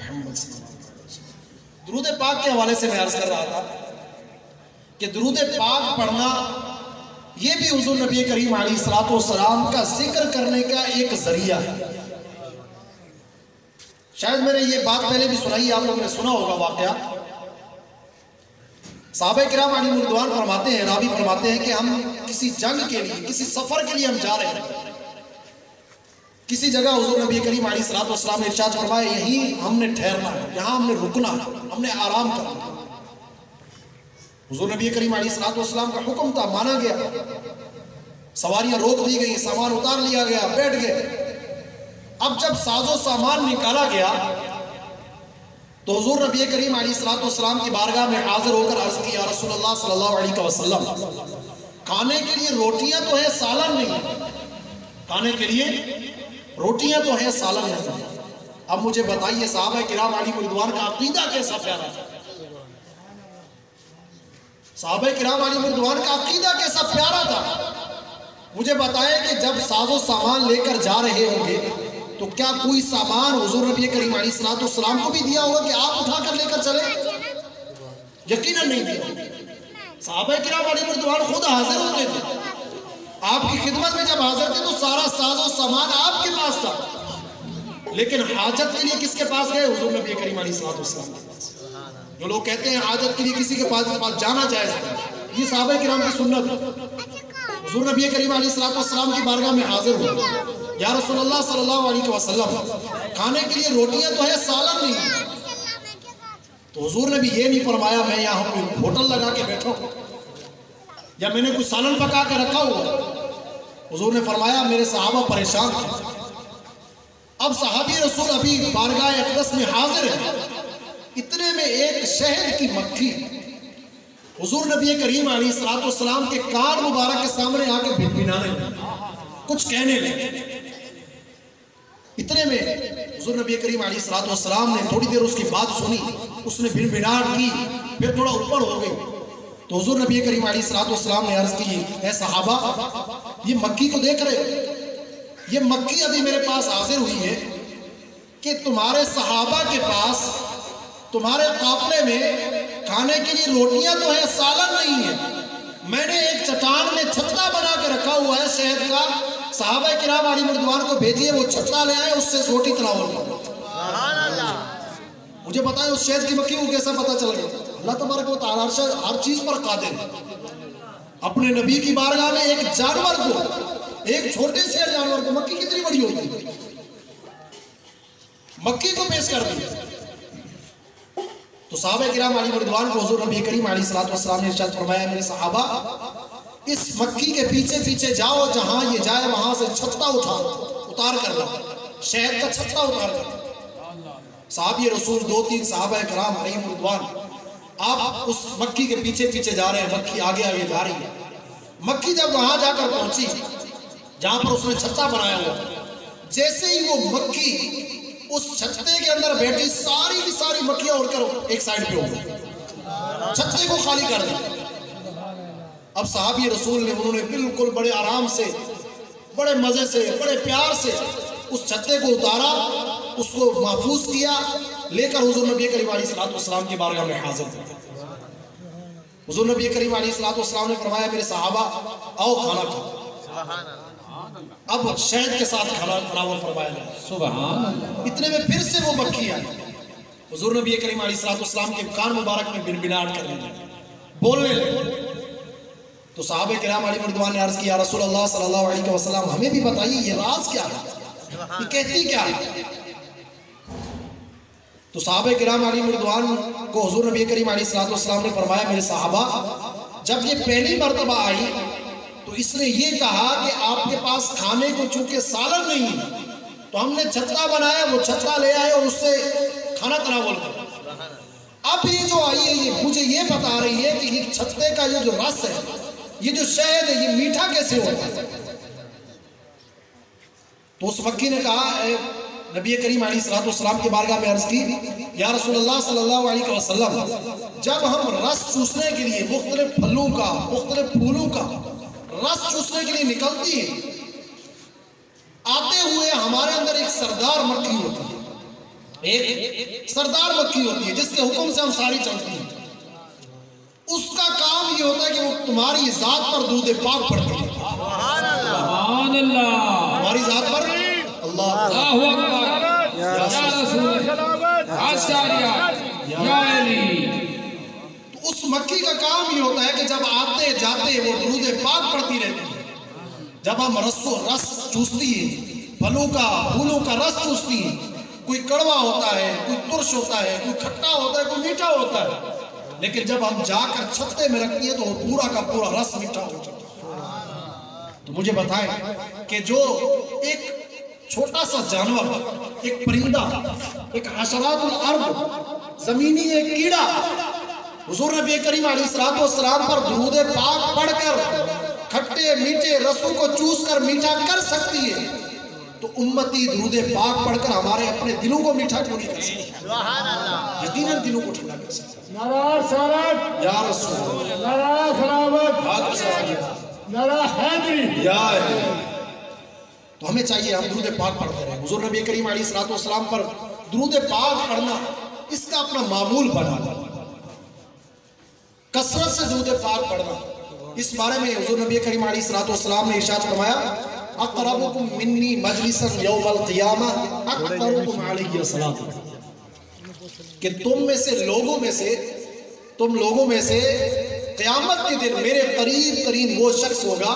मोहम्मद सल्लल्लाहु अलैहि वसल्लम। दुरूद पाक के हवाले से मैं अर्ज कर रहा था कि दुरूद पाक पढ़ना ये भी हुजूर नबी करीम अलैहिस्सलाम का जिक्र करने का एक जरिया है। शायद मैंने ये बात पहले भी सुनाई, आप लोगों ने सुना होगा वाकया। साहबे किराम अलैहिम रिदवान फरमाते हैं, रावी फरमाते हैं कि हम किसी जंग के लिए, किसी सफर के लिए हम जा रहे हैं, किसी जगह हुजूर नबी करीम अलैहिस्सलाम ने इरशाद फरमाया यहीं हमने ठहरना है, यहाँ हमने रुकना है, हमने आराम करना है। हुजूर नबी करीम अलैहिस्सलाम का हुक्म था, माना गया, सवारियां रोक दी गई, सामान उतार लिया गया, बैठ गए। अब जब साजो सामान निकाला गया तो हुजूर नबी करीम अलैहिस्सलाम की बारगाह में हाजिर होकर अर्ज की, या रसूलल्लाह सल्लल्लाहु अलैहि वसल्लम, खाने के लिए रोटियां तो है, सालन नहीं है। खाने के लिए रोटियां तो है, सालन नहीं है। अब मुझे बताइए साहबा किराम अलैहिम रिदवान का अकीदा कैसा प्यारा था। साहबा किराम अलैहिम रिदवान का अकीदा कैसा प्यारा था। मुझे बताएं कि जब साजो सामान लेकर जा रहे होंगे तो क्या कोई सामान हुजूर नबी करीम अलैहिस्सलाम को भी दिया होगा कि आप उठाकर लेकर चले? यकीनन नहीं दिया। साहबा किराम अलैहिम रिदवान खुद हाजिर होते थे, आपकी खिदमत में जब हाजिर थे तो सारा साजो सामान आपके पास था, लेकिन हाजत के लिए किसके पास गए? हुजूर नबी करीम अलैहिस्सलाम के पास। जो लोग कहते हैं हाजत के लिए किसी के पास जाना जायज है, ये साहबा किराम की सुन्नत है। हुजूर नबी करीम अलैहिस्सलाम की बारगाह में हाजिर हुए, या रसूलल्लाह सल्लल्लाहु अलैहि वसल्लम, खाने के लिए रोटियां तो है, सालन नहीं है। तो हुजूर ने भी ये नहीं फरमाया मैं यहाँ कोई होटल लगा के बैठा हूँ या मैंने कुछ सालन पका के रखा हुआ। हुजूर ने फरमाया मेरे सहाबा परेशान थे। अब सहाबी रसूल अभी बारगाह अक़दस में हाजिर है, इतने में एक शहद की मक्खी हुजूर नबी करीम अलैहिस्सलाम के कान मुबारक के सामने आके भिनभिनाने लगी, कुछ कहने लगे। इतने में हुजूर नबी करीम अलैहिस्सलाम ने थोड़ी देर उसकी बात सुनी, उसने भिनभिनाहट की, फिर थोड़ा ऊपर हो गई। तो हुजूर नबी करीम अलैहिस्सलाम ने अर्ज की, ऐ सहाबा ये मक्खी को देख रहे हो? ये मक्खी अभी मेरे पास हाजिर हुई है कि तुम्हारे सहाबा के पास, तुम्हारे काफले में खाने के लिए रोटियां तो है, सालन नहीं है। मैंने एक चट्टान में छत्ता बना के रखा हुआ है शहद का, सहाबा किराम अलैहिम रिदवान को भेजिए, वो छत्ता ले आए, उससे रोटी तनावल करो। मुझे बताएं उस शहद की मक्खी को कैसा पता चल गया? अल्लाह तबारक व तआला हर चीज पर कादिर है। अपने नबी की बारगाह में एक जानवर को, एक छोटे से जानवर को, मक्खी कितनी बड़ी होती है, मक्खी को पेश कर दिया। तो सहाबा किराम अलैहिम रिदवान को हुजूर नबी करीम अलैहिस्सलाम ने इरशाद फरमाया, मेरे सहाबा इस मक्खी के पीछे पीछे जाओ, जहां ये जाए वहां से छत्ता उतार कर ला, शहद का छत्ता उतार कर। साहबी रसूल 2-3 सहाबा किराम अलैहिम रिदवान आप उस मक्खी के पीछे पीछे जा रहे हैं, मक्खी आगे आगे जा रही है। मक्खी जब वहां जाकर पहुंची जहां पर उसने छत्ता बनाया हुआ, जैसे ही वो मक्खी उस छत्ते के अंदर बैठी, सारी की सारी मक्खियां उड़कर एक साइड पे हो गई, छत्ते को खाली कर दिया। अब साहबी रसूल ने, उन्होंने बिल्कुल बड़े आराम से, बड़े मजे से, बड़े प्यार से उस छत्ते को उतारा, उसको महफूज किया, लेकर हुजूर नबी करीम अलैहिस्सलाम की बारगाह में हाजिर हुए। हुजूर नबी करीम अलैहिस्सलाम ने फरमाया, मेरे सहाबा आओ खाना खाओ। अब शहद के साथ खाना तनावुल फरमाया गया। सुभान अल्लाह। इतने में फिर से वो मक्खी आई, हुजूर नबी करीम अलैहिस्सलाम के कान मुबारक में भिनभिनाहट करने लगे, बोलने लगे। तो सहाबे किराम अलैहिम रिदवान ने अर्ज किया, रसूलुल्लाह सल्लल्लाहु अलैहि वसल्लम हमें भी बताइए ये राज क्या है, ये कहती क्या है? तो सहाबे किराम अलैहिम रिदवान को हुजूर नबी करीम अलैहिस्सलाम ने फरमाया, मेरे सहाबा जब ये पहली मर्तबा आई तो इसने ये कहा कि आपके पास खाने को चूंकि सालन नहीं है तो हमने छत्ता बनाया, वो छत्ता ले आए और उससे खाना तनावुल कर। अब ये जो आई है ये मुझे ये बता रही है कि ये छत्ते का ये जो रस है, ये जो शहद है, ये मीठा कैसे होता है? तो उस मक्खी ने कहा, नबी करीम अलैहिस्सलाम की बारगाह में अर्ज की, या रसूलुल्लाह सल्लल्लाहु अलैहि वसल्लम जब हम रस चूसने के लिए मुख्तलिफ फलों का, मुख्तलिफ फूलों का रस चूसने के लिए निकलती है, आते हुए हमारे अंदर एक सरदार मक्खी होती है, एक सरदार मक्खी होती है जिसके हुक्म से हम सारी चलती है। उसका काम ये होता है कि वो तुम्हारी जात पर दूध पाक पड़ती है। तुम्हारी जात पर तो उस मक्खी का काम ये होता है कि जब आते जाते वो दूध पाक पड़ती रहती है। जब हम रस चूसती है, फलों का फूलों का रस चूसती है, कोई कड़वा होता है, कोई तुरश होता है, कोई खट्टा होता है, कोई मीठा होता है, लेकिन जब हम जाकर छत्ते में रखती है तो पूरा का पूरा रस मीठा हो जाता है। तो मुझे बताएं कि जो एक छोटा सा जानवर, एक परिंदा, एक हशरातुल अर्द, जमीनी एक कीड़ा, हुजूर नबी करीम अलैहिस्सलाम पर दुरूद पाक पढ़कर खट्टे मीठे रसों को चूस कर मीठा कर सकती है, तो उम्मती दुरूद पाक पढ़कर हमारे अपने दिलों को मीठा क्यों नहीं कर सकती? यकीनन दिलों को ठंडा कर सकती। या रसूल तो हमें चाहिए हम दुरूद पाक पढ़ते रहे। हुजूर नबी करीम अलैहिस्सलाम पर दुरूद पाक पढ़ना इसका अपना मामूल बना, कसरत से दुरूद पाक पढ़ना। इस बारे में हुजूर नबी करीम अलैहिस्सलाम ने इरशाद फरमाया, अक़रबुकुम मिन्नी मजलिसन यौमल क़ियामा अक़रबुकुम अलैहि सलात, कि तुम लोगों में से क़यामत के दिन मेरे करीब तरीन वो शख्स होगा